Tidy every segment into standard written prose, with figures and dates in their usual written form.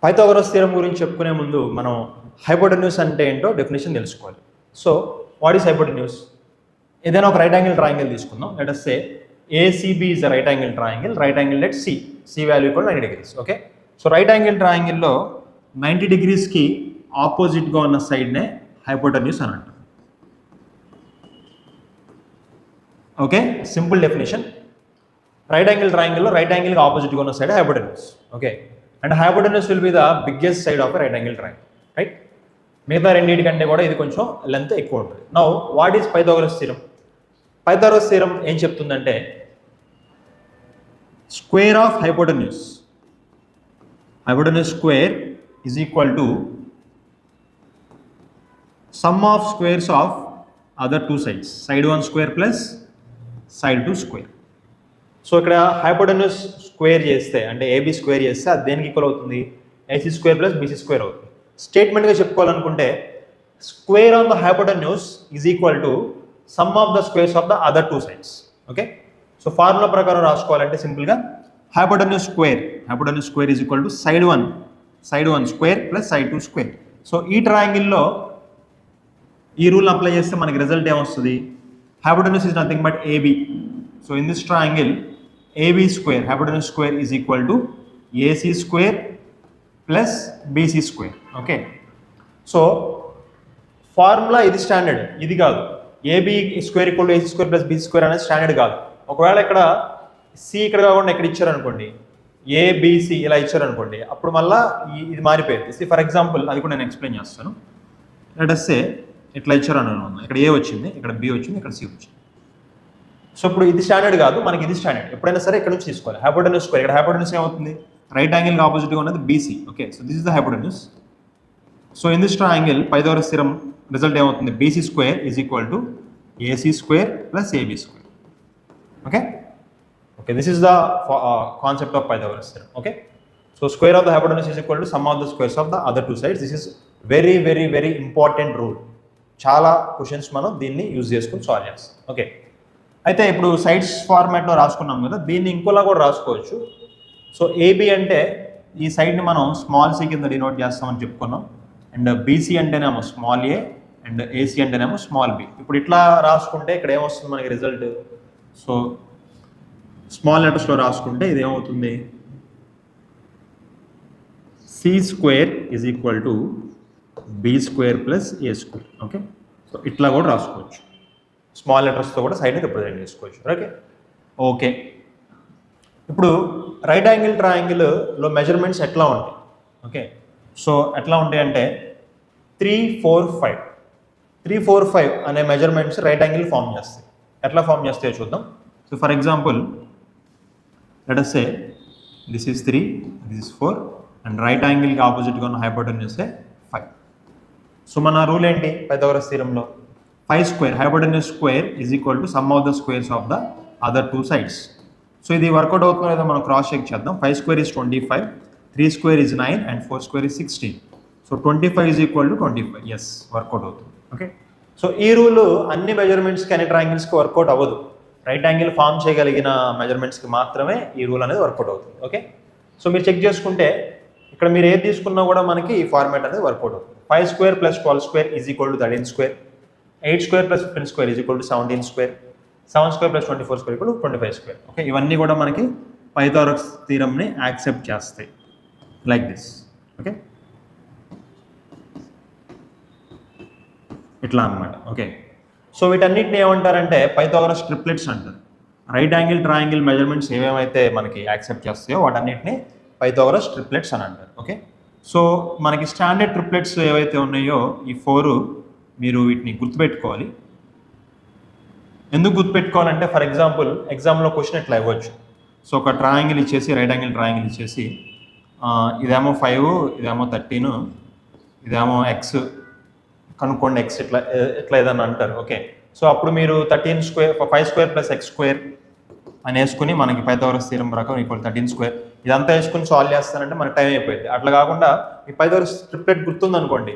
Pythagoras theorem గురించి చెప్పుకునే ముందు మనం హైపోటెన్యూస్ అంటే ఏంటో డెఫినేషన్ తెలుసుకోవాలి. So what is hypotenuse? ఏదైనా ఒక రైట్ యాంగిల్ ట్రయాంగిల్ తీసుకుందాం. Let us say ACB is a right angle triangle. Right angle at C value equal 90 degrees. Okay, so right angle ట్రయాంగిల్లో 90 degreesకి ఆపోజిట్గా ఉన్న సైడ్నే హైపోటెన్యూస్ అని అంటారు. Okay, simple definition. Right angle ట్రయాంగిల్లో రైట్ యాంగిల్కి ఆపోజిట్గా ఉన్న side hypotenuse. Okay, and hypotenuse will be the biggest side of right angle triangle, right? మిగతా రెండింటి కంటే కూడా ఇది కొంచెం లెంత్ ఎక్కువ ఉంటుంది. Now what is Pythagoras theorem? Pythagoras theorem ఏం చెప్తుందంటే square of hypotenuse square is equal to sum of squares of other two sides, side 1 square plus side 2 square. So ఇక్కడ హైపోటెన్యూస్ స్క్వేర్ చేస్తే అంటే ఏబీ స్క్వేర్ చేస్తే అది దేనికి equal అవుతుంది? AC square plus BC square అవుతుంది. స్టేట్మెంట్గా చెప్పుకోవాలనుకుంటే square of the hypotenuse is equal to sum of the squares of the other two sides. Okay, so formula ప్రకారం రాసుకోవాలంటే సింపుల్గా hypotenuse square is equal to side 1 square plus side 2 square. So ఈ ట్రయాంగిల్లో ఈ rule apply చేస్తే మనకి result ఏమొస్తుంది? Hypotenuse is nothing but AB. So in this triangle AB square hypotenuse square is equal to AC square plus BC square. Okay, so formula ఇది standard, ఇది కాదు. AB square equal to AC square plus BC square అనేది standard కాదు. ఒకవేళ ఇక్కడ C ఇక్కడ కాకుండా ఇక్కడ ఇచ్చారనుకోండి, ఏబిసి ఇలా ఇచ్చారనుకోండి, అప్పుడు మళ్ళీ ఇది మారిపోయింది. ఫర్ ఎగ్జాంపుల్ అది కూడా నేను ఎక్స్ప్లెయిన్ చేస్తాను. లెట్ us say ఇట్లా ఇచ్చారని, ఇక్కడ ఏ వచ్చింది, ఇక్కడ బి వచ్చింది, ఇక్కడ సి వచ్చింది. సో ఇప్పుడు ఇది స్టాండర్డ్ కాదు, మనకి ఇది స్టాండర్డ్. ఎప్పుడైనా సరే ఇక్కడ నుంచి తీసుకోవాలి. హైపోటెన్యూస్ స్క్వేర్, ఇక్కడ హైపోటెన్యూస్ ఏమవుతుంది? రైట్ యాంగిల్ ఆపోజిట్గా ఉన్నది BC. Okay, so this is the hypotenuse. So in this triangle Pythagoras theorem result ఏమవుతుంది? BC square is equal to AC square plus AB square. Okay, this is the concept of Pythagoras theorem. Okay, so square of the hypotenuse is equal to sum of the squares of the other two sides. This is very very very important rule. చాలా questions మనం దీన్ని use చేసుకుని solve చేస్తాం. Okay, అయితే ఇప్పుడు sides ఫార్మాట్లో రాసుకున్నాం కదా, దీన్ని ఇంకోలా కూడా రాసుకోవచ్చు. సో ఏబి అంటే ఈ సైడ్ని మనం స్మాల్ సి కింద డినోట్ చేస్తామని చెప్పుకున్నాం, అండ్ బీసీ అంటేనేమో స్మాల్ ఏ, అండ్ ఏసీ అంటేనేమో స్మాల్ బి. ఇప్పుడు ఇట్లా రాసుకుంటే ఇక్కడ ఏమొస్తుంది మనకి రిజల్ట్? సో స్మాల్ లెటర్స్లో రాసుకుంటే ఇది ఏమవుతుంది? C square is equal to B square plus A square. Okay, so ఇట్లా కూడా రాసుకోవచ్చు. స్మాల్ లెటర్స్తో కూడా సైడ్ని రిప్రజెంట్ చేసుకోవచ్చు. ఓకే ఓకే ఇప్పుడు రైట్ యాంగిల్ ట్రయాంగిల్లో మెజర్మెంట్స్ ఎట్లా ఉంటాయి? ఓకే, సో ఎట్లా ఉంటాయి అంటే 3, 4, 5 3, 4, 5 అనే మెజర్మెంట్స్ రైట్ యాంగిల్ ఫామ్ చేస్తాయి. ఎట్లా ఫామ్ చేస్తాయో చూద్దాం. So for example let us say this is 3, this is 4, and right angle కి ఆపోజిట్గా ఉన్న హైపోటెన్యూస్ 5. సో మన రూల్ ఏంటి పైథాగరస్ థియరంలో? 5 square hypotenuse square is equal to sum of the squares of the other two sides. So ఇది work out అవుతుందో లేదో మనం క్రాస్ చెక్ చేద్దాం. 5 square is 25, 3 square is 9, and 4 square is 16. So 25 is equal to 25. Yes, work out అవుతుంది. Okay, so ఈ rule అన్ని మెజర్మెంట్స్కి అన్ని ట్రయాంగిల్స్కి వర్కౌట్ అవ్వదు. రైట్ యాంగిల్ ఫామ్ చేయగలిగిన మెజర్మెంట్స్కి మాత్రమే ఈ రూల్ అనేది వర్కౌట్ అవుతుంది. ఓకే, సో మీరు చెక్ చేసుకుంటే ఇక్కడ మీరు ఏది తీసుకున్నా కూడా మనకి ఈ ఫార్మాట్ అనేది వర్కౌట్ అవుతుంది. 5 square plus 12 square is equal to 13 square, 8 square plus 15 square is equal to 17 square, 7 square plus 24 square equal to 25 square. Okay, ఇవన్నీ కూడా మనకి పైథాగరస్ థియరంని యాక్సెప్ట్ చేస్తాయి లైక్ దిస్. ఓకే, ఇట్లా అన్నమాట. ఓకే, సో వీటన్నిటిని ఏమంటారంటే పైథాగరస్ ట్రిప్లెట్స్ అంటారు. రైట్ యాంగిల్ ట్రయాంగిల్ మెజర్మెంట్స్ ఏమేమైతే మనకి యాక్సెప్ట్ చేస్తాయో వాటన్నిటిని పైథాగరస్ ట్రిప్లెట్స్ అని అంటారు. ఓకే, సో మనకి స్టాండర్డ్ ట్రిప్లెట్స్ ఏవైతే ఉన్నాయో ఈ 4 మీరు వీటిని గుర్తుపెట్టుకోవాలి. ఎందుకు గుర్తుపెట్టుకోవాలంటే ఫర్ ఎగ్జాంపుల్ ఎగ్జామ్లో క్వశ్చన్ ఇట్లా ఇవ్వచ్చు. సో ఒక ట్రయాంగిల్ ఇచ్చేసి, రైట్ యాంగిల్ ట్రయాంగిల్ ఇచ్చేసి, ఇదేమో 5, ఇదేమో 13, ఇదేమో ఎక్స్ కనుక్కోండి, ఎక్స్ ఇట్లా ఏదన్నా అంటారు. ఓకే, సో అప్పుడు మీరు 13 square 5 square plus X square అని వేసుకుని మనకి పైథాగరస్ థియరం ప్రకారం ఈక్వల్ 13 స్క్వేర్ ఇదంతా వేసుకుని సాల్వ్ చేస్తానంటే మనకి టైం అయిపోయింది. అట్లా కాకుండా ఈ పైథాగరస్ ట్రిప్లెట్ గుర్తుందనుకోండి,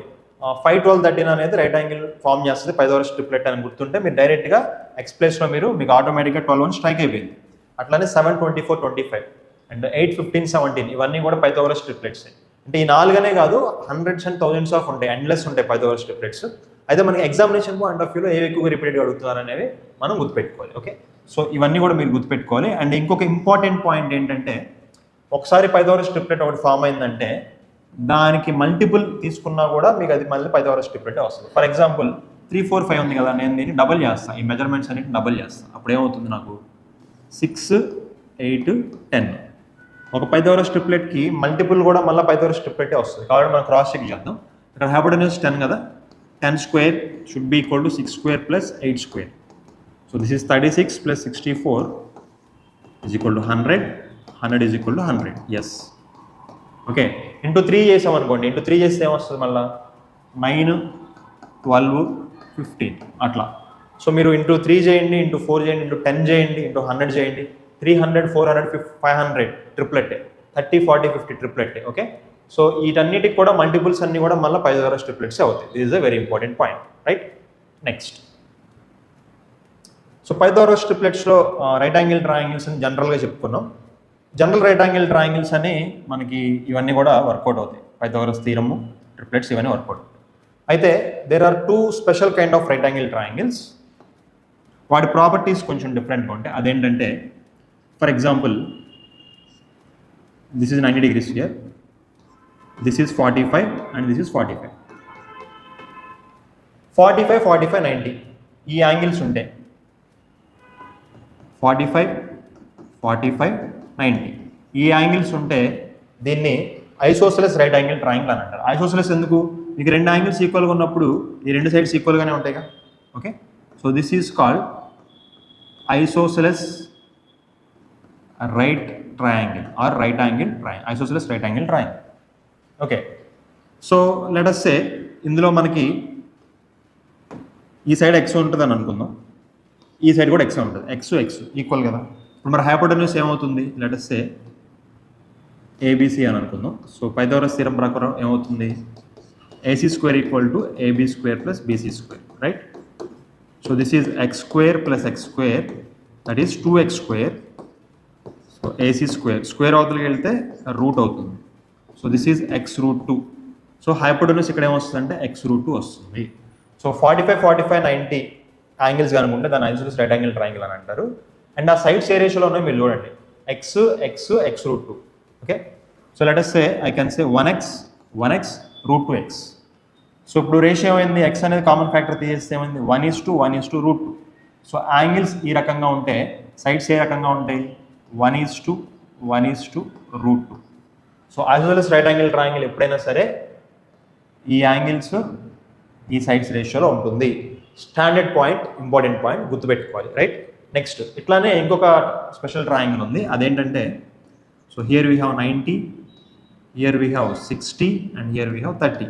5, 12, 13 అనేది రైట్ యాంగిల్ ఫామ్ చేస్తుంది పైథాగరస్ ట్రిప్లెట్ అని గుర్తుంటే మీరు డైరెక్ట్గా ఎక్స్ ప్లేస్లో మీకు ఆటోమేటిక్గా 12 స్ట్రైక్ అయిపోయింది. అట్లానే 7, 24, 25 అండ్ 8, 15, 17 ఇవన్నీ కూడా పైథాగరస్ ట్రిప్లెట్స్. అంటే ఈ 4 అనే కాదు, హండ్రెడ్స్ అండ్ థౌజండ్స్ ఆఫ్ ఉంటాయి, ఎండ్లెస్ ఉంటాయి పైథాగరస్ ట్రిప్లెట్స్. అయితే మనకి ఎగ్జామినేషన్ పాయింట్ ఆఫ్ వ్యూలో ఏవి ఎక్కువగా రిపీటెడ్గా అడుగుతున్నారు అనేవి మనం గుర్తుపెట్టుకోవాలి. ఓకే, సో ఇవన్నీ కూడా మీరు గుర్తుపెట్టుకోవాలి. అండ్ ఇంకొక ఇంపార్టెంట్ పాయింట్ ఏంటంటే, ఒకసారి పైథాగరస్ ట్రిప్లెట్ ఒకటి ఫామ్ అయిందంటే దానికి మల్టిపుల్ తీసుకున్నా కూడా మీకు అది మళ్ళీ పైథాగరస్ ట్రిప్లెట్ వస్తుంది. ఫర్ ఎగ్జాంపుల్ 3, 4, 5 ఉంది కదా, నేను దీన్ని డబల్ చేస్తాను, ఈ మెజర్మెంట్స్ అన్నిటిని డబల్ చేస్తాను. అప్పుడు ఏమవుతుంది, నాకు 6, 8, 10. ఒక పైథాగరస్ ట్రిప్లెట్కి మల్టిపుల్ కూడా మళ్ళీ పైథాగరస్ ట్రిప్లెటే వస్తుంది. కాబట్టి మనం క్రాస్ చెక్ చేద్దాం. ఇక్కడ హైపోటెన్యూస్ 10 కదా, 10 square should be equal to 6 square plus 8 square. So this is 36 plus 64 is equal to 100. 100 is equal to 100. Yes. Okay, into 3 చేసాం అనుకోండి. ఇంటూ 3 చేస్తే ఏమొస్తుంది, మళ్ళీ 9, 12, 15 అట్లా. సో మీరు ఇంటూ 3 చేయండి, ఇంటూ 4 చేయండి, ఇంటూ 10 చేయండి, ఇంటూ 100 చేయండి. 300, 400, 500 ట్రిప్లెట్, 30, 40, 50 ట్రిప్లెట్. ఓకే, సో వీటన్నిటికి కూడా మల్టిపుల్స్ అన్ని కూడా మళ్ళీ పైథాగరస్ ట్రిప్లెట్స్ అవుతాయి. This is a very important point, right? Next, so Pythagoras ట్రిప్లెట్స్లో రైట్ యాంగిల్ ట్రయాంగిల్స్ అని జనరల్గా చెప్పుకున్నాం. జనరల్ రైట్ యాంగిల్ ట్రయాంగిల్స్ అని మనకి ఇవన్నీ కూడా వర్కౌట్ అవుతాయి. పైథాగరస్ థీరము, ట్రిప్లెట్స్ ఇవన్నీ వర్కౌట్ అవుతాయి. అయితే there are 2 special kind of right angle triangles. వాటి ప్రాపర్టీస్ కొంచెం డిఫరెంట్గా ఉంటాయి. అదేంటంటే, for example this is 90 degrees here, this is 45 and this is 45. 45, 45, 90 ఈ యాంగిల్స్ ఉంటాయి. 45, 45, 90 ఈ యాంగిల్స్ ఉంటే దీన్ని ఐసోసెలస్ రైట్ యాంగిల్ ట్రయాంగిల్ అని అంటారు. ఐసోసెలస్ ఎందుకు? మీకు 2 యాంగిల్స్ ఈక్వల్గా ఉన్నప్పుడు ఈ 2 సైడ్స్ ఈక్వల్గానే ఉంటాయిగా. Okay, so this is called isosceles right triangle or right angle triangle, isosceles right angle triangle. Okay, so let us say ఇందులో మనకి ఈ సైడ్ ఎక్స్ ఉంటుంది అని అనుకుందాం, ఈ సైడ్ కూడా ఎక్స్ ఉంటుంది. ఎక్స్ ఈక్వల్ కదా. ఇప్పుడు మరి హైపోటెన్యూస్ ఏమవుతుంది, లెట్ అస్ సే ఏబిసి అని అనుకుందాం. సో పైథాగరస్ థీరం ప్రకారం ఏమవుతుంది, AC square equal to AB square plus BC square, right? So this is x square plus x square, that is 2x square. So AC square, square అవతలకి వెళ్తే route అవుతుంది. So this is x root 2. So hypotenuse ఇక్కడ ఏమొస్తుందంటే x root 2 వస్తుంది. So 45, 45, 90 angles కనుకుంటే దాన్ని isosceles right angle triangle అని అంటారు. And ఆ సైడ్స్ ఏ రేషియోలో ఉన్నాయి మీరు చూడండి, x root 2. Okay, so let us say I can say 1x root 2x. So ఇప్పుడు రేషియో ఏమైంది, x అనేది కామన్ ఫ్యాక్టర్ తీసేస్తే ఏమైంది, 1:1 root 2. సో యాంగిల్స్ ఈ రకంగా ఉంటే సైడ్స్ ఏ రకంగా ఉంటాయి, 1:1 root 2. So isosceles right angle triangle ఎప్పుడైనా సరే ఈ యాంగిల్స్ ఈ సైడ్స్ రేషియోలో ఉంటుంది. స్టాండర్డ్ పాయింట్, ఇంపార్టెంట్ పాయింట్ గుర్తుపెట్టుకోవాలి, రైట్? నెక్స్ట్, ఇట్లానే ఇంకొక స్పెషల్ ట్రయాంగిల్ ఉంది. అదేంటంటే, so here we have 90, here we have 60 and here we have 30.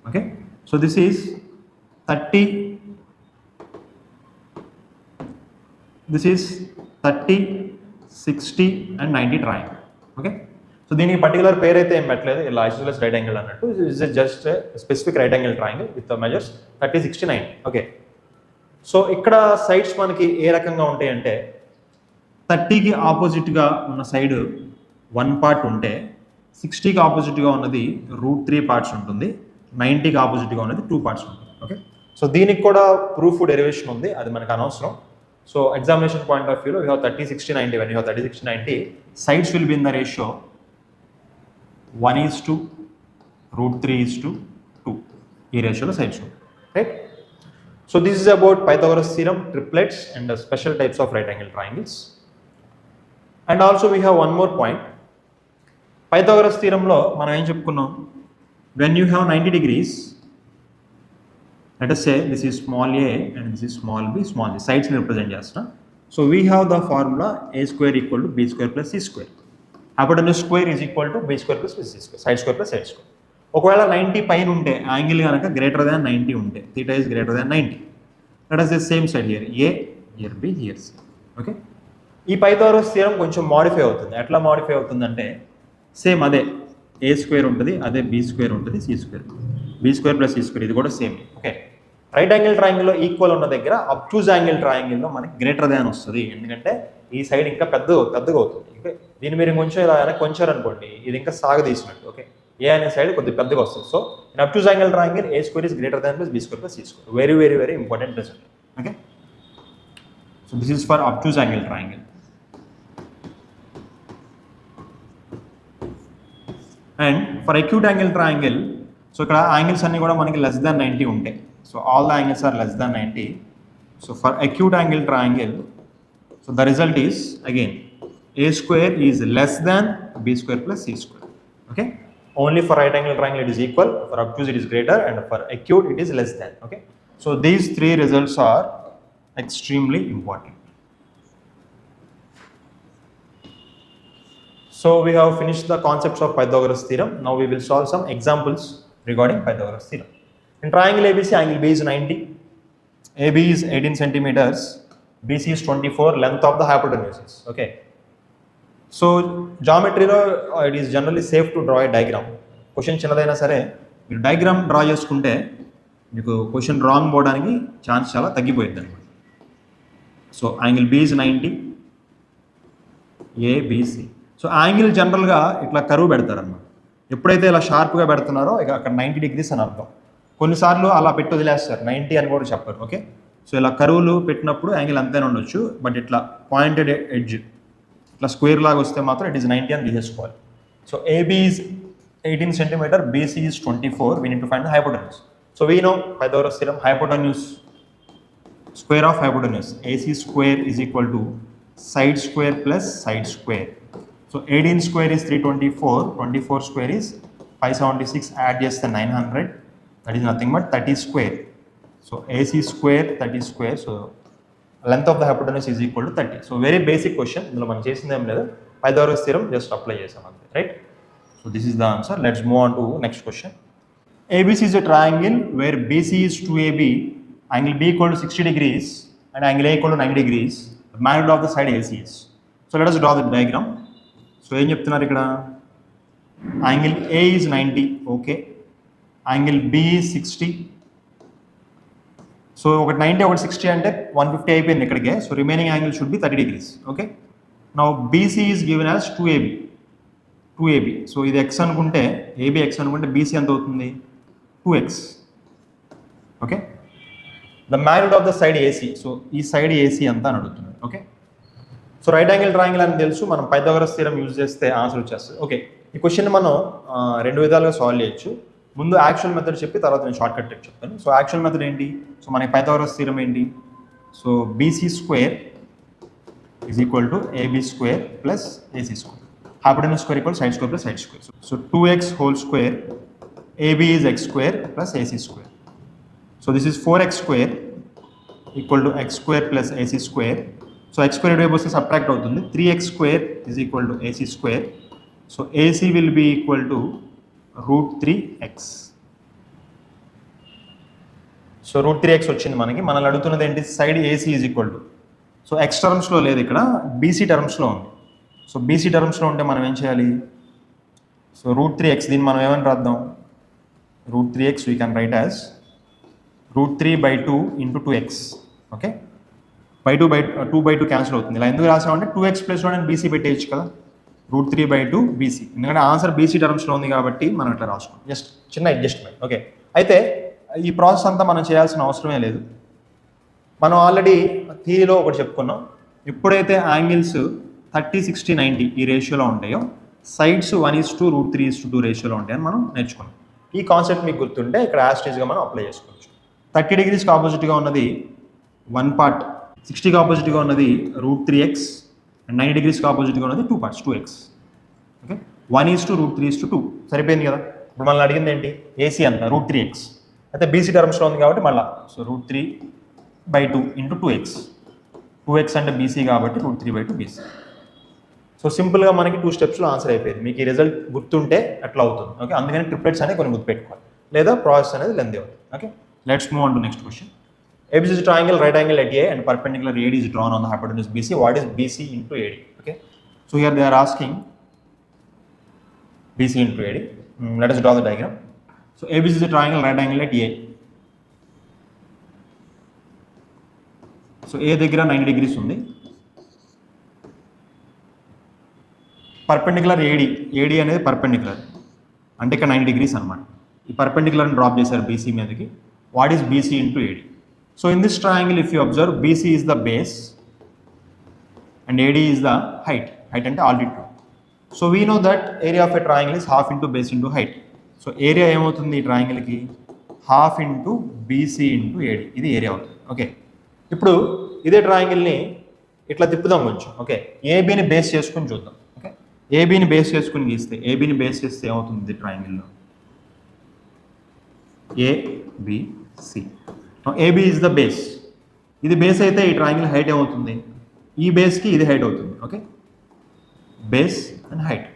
Okay, so this is 30, this is 30, 60 and 90 triangle. Okay, so దీనికి particular పేరు అయితే ఏం పెట్టలేదు, ఇలా ఐసోసెలస్ రైట్ యాంగిల్ అన్నట్టు. Is just specific right angle triangle with measures 30, 60, 90. Okay, so ఇక్కడ sides మనకి ఏ రకంగా ఉంటాయి అంటే, 30కి ఆపోజిట్గా ఉన్న సైడ్ 1 పార్ట్ ఉంటే 60కి ఆపోజిట్గా ఉన్నది √3 పార్ట్స్ ఉంటుంది, 90కి ఆపోజిట్గా ఉన్నది 2 పార్ట్స్ ఉంటుంది. ఓకే, సో దీనికి కూడా ప్రూఫ్ డెరివేషన్ ఉంది, అది మనకు అనవసరం. సో ఎగ్జామినేషన్ పాయింట్ ఆఫ్ వ్యూలో you have 30, 60, 90. When you have 30, 60, 90 sides will be in the ratio 1:√3:2. ఈ రేషియోలో సైడ్స్ ఉంటాయి, right? So this is about Pythagoras theorem, triplets and special types of right angle triangles. And also we have one more point. Pythagoras థీరంలో మనం ఏం చెప్పుకున్నాం, when you have 90 degrees, let us say this is small a and this is small b, sides ని represent చేస్తున్నా. So we have the formula a square equal to b square plus c square. Hypotenuse square is equal to b square plus c square, side square plus side square. ఒకవేళ 90 పైన ఉంటే angle కనుక greater than 90 ఉంటే, theta is greater than 90. That is the same side here a, here b, here c. Okay, ఈ Pythagoras theorem కొంచెం modify అవుతుంది. ఎట్లా modify అవుతుందంటే, సేమ్ అదే ఏ స్క్వేర్ ఉంటుంది, అదే బి స్క్వేర్ ఉంటుంది, C square, B square plus C square, ఇది కూడా సేమ్. ఓకే, రైట్ యాంగిల్ ట్రయాంగిల్లో ఈక్వల్ ఉన్న దగ్గర అబ్ట్యూజ్ యాంగిల్ ట్రయాంగిల్లో మనకి గ్రేటర్ దాన్ వస్తుంది, ఎందుకంటే ఈ సైడ్ ఇంకా పెద్దగా అవుతుంది. ఓకే, దీన్ని మీరు కొంచెం ఇలా వెనక్కి కొంచారు అనుకోండి, ఇది ఇంకా సాగదీసినట్టు. ఓకే, ఏ అనే సైడ్ కొద్దిగా పెద్దగా వస్తుంది. So in obtuse angle triangle A square is greater than plus B square plus C square. Very very very important result. Okay, so this is for obtuse angle triangle. And for acute angle triangle, so ఇక్కడ angles అన్ని కూడా మనకి less than 90 ఉంటాయి. So all the angles are less than 90. So for acute angle triangle, so the result is again a square is less than b square plus c square. Okay, only for right angle triangle it is equal, for obtuse it is greater, and for acute it is less than. Okay, so these three results are extremely important. So we have finished the concepts of Pythagoras theorem. Now we will solve some examples regarding Pythagoras theorem. In triangle ABC, angle B is 90, AB is 18 centimeters, BC is 24, length of the hypotenuse is. Okay, so geometry lo it is generally safe to draw a diagram. Question చిన్నదైనా సరే మీరు diagram draw చేసుకుంటే మీకు question wrong పోవడానికి chance చాలా తగ్గిపోయింది అనమాట. So angle B is 90, ABC. So angle జనరల్గా ఇట్లా కరువు పెడతారు అన్నమాట. ఎప్పుడైతే ఇలా షార్ప్గా పెడుతున్నారో ఇక అక్కడ 90 degrees అని అర్థం. కొన్నిసార్లు అలా పెట్టి వదిలేస్తారు, 90 అని కూడా చెప్పారు. ఓకే, సో ఇలా కరువులు పెట్టినప్పుడు యాంగిల్ అంతేనే ఉండొచ్చు, బట్ ఇట్లా పాయింటెడ్ ఎడ్జ్ ఇట్లా స్క్వేర్ లాగా వస్తే మాత్రం ఇట్ ఈస్ 90 అని తీసేసుకోవాలి. So AB is 18 centimeter, BC is 24, we need to find the hypotenuse. So we no Pythagoras theorem, hypotenuse square of hypotenuse AC square is equal to side square plus side square. So 18 square is 324, 24 square is 576, add చేస్తే 900, that is nothing but 30 square. So AC square 30 square, so length of the hypotenuse is equal to 30. So very basic question, ఇందులో మనం చేసింది ఏం లేదు, Pythagoras theorem just apply చేసాం అంతే, right? So this is the answer. Let's move on to next question. ABC is a triangle where BC is 2AB, angle B equal to 60 degrees and angle A equal to 90 degrees. The magnitude of the side AC is. So let us draw the diagram. So ఏం చెప్తున్నారు ఇక్కడ, angle A is 90, okay, angle B is 60. So ఒకటి 90 ఒకటి 60 అంటే 150 అయిపోయింది ఇక్కడికే. So remaining angle should be 30 degrees. Okay, now BC is given as 2AB. So ఇది x అనుకుంటే, AB x అనుకుంటే BC ఎంత అవుతుంది, 2x. Okay, the magnitude of the side AC, so ఈ సైడ్ AC ఎంత అని అడుగుతుంది. Okay, so right angle triangle అని తెలుసు, మనం పైథాగరస్ థియరం యూజ్ చేస్తే ఆన్సర్ వచ్చేస్తుంది. ఓకే, ఈ క్వశ్చన్ మనం రెండు విధాలుగా సాల్వ్ చేయొచ్చు. ముందు యాక్చువల్ మెథడ్ చెప్పి తర్వాత నేను షార్ట్ కట్ ట్రిక్ చెప్తాను. సో యాక్చువల్ మెథడ్ ఏంటి, సో మనకి పైథాగరస్ థియరం ఏంటి, so BC square is equal to AB square plus AC square, hypotenuse square equal side square plus side square. So 2x whole square, AB is x square plus AC square. So this is 4x square equal to x square plus AC square. So x square వైపు వస్తే subtract అవుతుంది, 3x square is equal to AC square. So AC will be equal to √3x. So √3x వచ్చింది మనకి. మనల్ని అడుగుతున్నది ఏంటి, side AC is equal to, so x టర్మ్స్లో లేదు ఇక్కడ, BC టర్మ్స్లో ఉంది. సో BC టర్మ్స్లో ఉంటే మనం ఏం చేయాలి, సో √3x, దీన్ని మనం ఏమని రాద్దాం, √3x we can write as √3/2 into 2x. Okay, 2/2 cancel అవుతుంది. ఇలా ఎందుకు రాసామంటే 2x ప్లస్లో నేను BC పెట్టేయచ్చు కదా, √3/2 BC, ఎందుకంటే ఆన్సర్ BC టర్మ్స్లో ఉంది కాబట్టి మనం ఇట్లా రాసుకోండి, జస్ట్ చిన్న అడ్జస్ట్మెంట్. ఓకే, అయితే ఈ ప్రాసెస్ అంతా మనం చేయాల్సిన అవసరమే లేదు. మనం ఆల్రెడీ థియరీలో ఒకటి చెప్పుకున్నాం, ఎప్పుడైతే యాంగిల్స్ 30, 60, 90 ఈ రేషియోలో ఉంటాయో సైడ్స్ 1:√3:2 రేషియోలో ఉంటాయని మనం నేర్చుకున్నాం. ఈ కాన్సెప్ట్ మీకు గుర్తుంటే ఇక్కడ యాస్టేజ్గా మనం అప్లై చేసుకోవచ్చు. 30 degreesకి ఆపోజిట్గా ఉన్నది 1 part, 60కి ఆపోజిట్గా ఉన్నది √3x, అండ్ 90 degreesకి ఆపోజిట్గా ఉన్నది 2 parts, 2x. ఓకే, 1:√3:2 సరిపోయింది కదా. ఇప్పుడు మనల్ని అడిగింది ఏంటి, AC అంత √3x, అయితే BC టర్మ్స్లో ఉంది కాబట్టి మళ్ళీ సో √3/2 ఇంటూ 2x, 2x అంటే BC కాబట్టి √3/2 BC. సో సింపుల్గా మనకి 2 స్టెప్స్లో ఆన్సర్ అయిపోయింది. మీకు ఈ రిజల్ట్ గుర్తుంటే అట్లా అవుతుంది. ఓకే, అందుకని ట్రిప్లెట్స్ అనేవి కొన్ని గుర్తుపెట్టుకోవాలి, లేదా ప్రాసెస్ అనేది లెంత్ అవుతుంది. Okay, let's move on to next question. ABC is a triangle, right angle at A and perpendicular AD is drawn on the hypotenuse BC. What is BC into AD? Okay, so here they are asking BC into AD. Let us draw the diagram. So ABC is a triangle, right angle at A. So A దగ్గర 90 degrees ఉంది. Perpendicular AD అనేది perpendicular. అంటే ఇక్కడ 90 degrees అనమాట. ఈ పర్పెండిక్యులర్ని drop చేశారు BC మీదకి. What is BC into AD? So in this triangle if you observe, BC is the base and AD is the height. Height అంటే altitude. So we know that area of a triangle is half into base into height. So area ఏమవుతుంది ఈ ట్రయాంగిల్కి? Half into BC into AD. ఇది area అవుతుంది. Okay, ఇప్పుడు ఇదే ట్రయాంగిల్ని ఇట్లా తిప్పుదాం కొంచెం. ఓకే, ఏబీని బేస్ చేసుకుని చూద్దాం. ఓకే, ఏబీని బేస్ చేసుకుని గీస్తే, ఏబీని బేస్ చేస్తే ఏమవుతుంది ఇది ట్రయాంగిల్లో? ABC. AB is the base. ఇది బేస్ అయితే ఈ ట్రయాంగిల్ హైట్ ఏమవుతుంది? ఈ బేస్కి ఇది హైట్ అవుతుంది. Okay, base and height.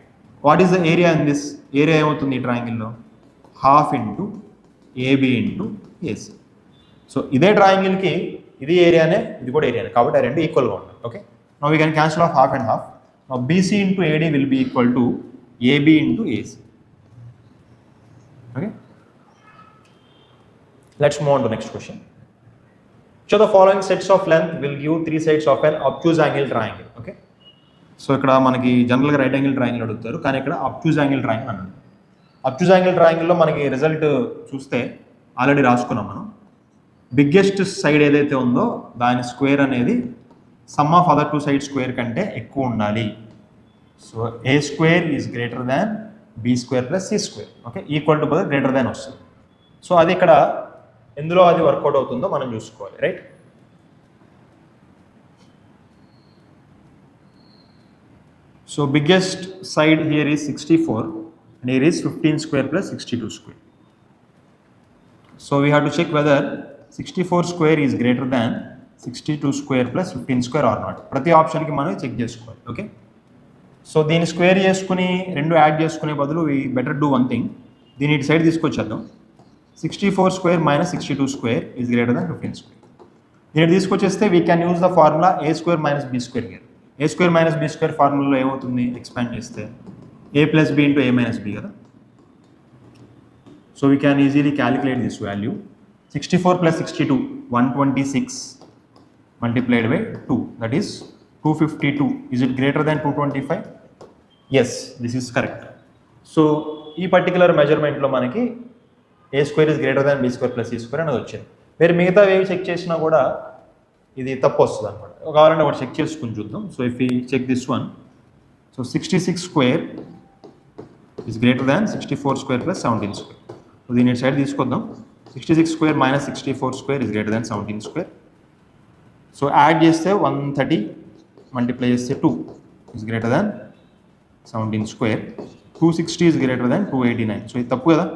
What is the area in this? Area ఏమవుతుంది ఈ ట్రయాంగిల్లో? Half into AB into AC. So ఇదే ట్రయాంగిల్కి ఇది ఏరియానే, ఇది కూడా ఏరియానే, కాబట్టి ఆ రెండు ఈక్వల్గా ఉంటాయి. Okay, now we can cancel off half and half. Now BC into AD will be equal to AB into AC. Okay, let's move on to next question. So the following sets of length will give three sides of an obtuse angle triangle. Okay, so ఇక్కడ మనకి జనరల్గా right angle triangle అడుగుతారు, కానీ ఇక్కడ అబ్ట్యూజ్ angle triangle అన్నాడు. అబ్ట్యూజ్ angle ట్రయాంగిల్లో మనకి result చూస్తే already రాసుకున్నాం మనం. బిగ్గెస్ట్ సైడ్ ఏదైతే ఉందో దాని స్క్వేర్ అనేది sum of other two side square కంటే ఎక్కువ ఉండాలి. So A square is greater than B square plus C square. Okay, equal to బదులు గ్రేటర్ దాన్ వస్తుంది. సో అది ఇక్కడ ఎందులో అది వర్కౌట్ అవుతుందో మనం చూసుకోవాలి, right? So biggest side here is 64 and here is 15 square plus 62 square. So we have to check whether 64 square is greater than 62 square plus 15 square or not. ప్రతి ఆప్షన్కి మనం చెక్ చేసుకోవాలి. ఓకే, సో దీన్ని square చేసుకుని రెండు add చేసుకునే బదులు we better do one thing. దీని ఇటు side తీసుకొచ్చేద్దాం. 64 square minus 62 square is greater than 15 square. దీన్ని తీసుకొచ్చేస్తే we can use the formula A square minus B square here. A square minus B square ఫార్ములాలో ఏమవుతుంది? ఎక్స్పాండ్ చేస్తే A plus B into A minus B కదా. So we can easily calculate this value. 64 plus 62, 126 multiplied by 2, that is 252. Is it greater than 225? Yes, this is correct. So ఈ particular మెజర్మెంట్లో మనకి A square is greater than B square plus C square అనేది వచ్చింది. మీరు మిగతా ఏవి check చేసినా కూడా ఇది తప్పు వస్తుంది అనమాట. కావాలంటే ఒకటి చెక్ చేసుకుని చూద్దాం. So if you check this one, so 66 square is greater than 64 square plus 17 square. So దీని సైడ్ తీసుకొద్దాం. 66 square minus 64 square is greater than 17 square. So add చేస్తే 130 మల్టిప్లై చేస్తే 2 is greater than 17 square. 260 is greater than 289. So ఇది తప్పు కదా.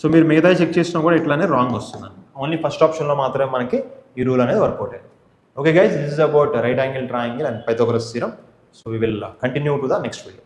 So మీరు మిగతా check చేసినా కూడా ఇట్లానే రాంగ్ వస్తుంది. ఓన్లీ ఫస్ట్ ఆప్షన్లో మాత్రమే మనకి ఈ రూల్ అనేది వర్కౌట్ అయ్యింది. Okay guys, this is about right angle triangle and Pythagoras theorem. So we will continue to the next video.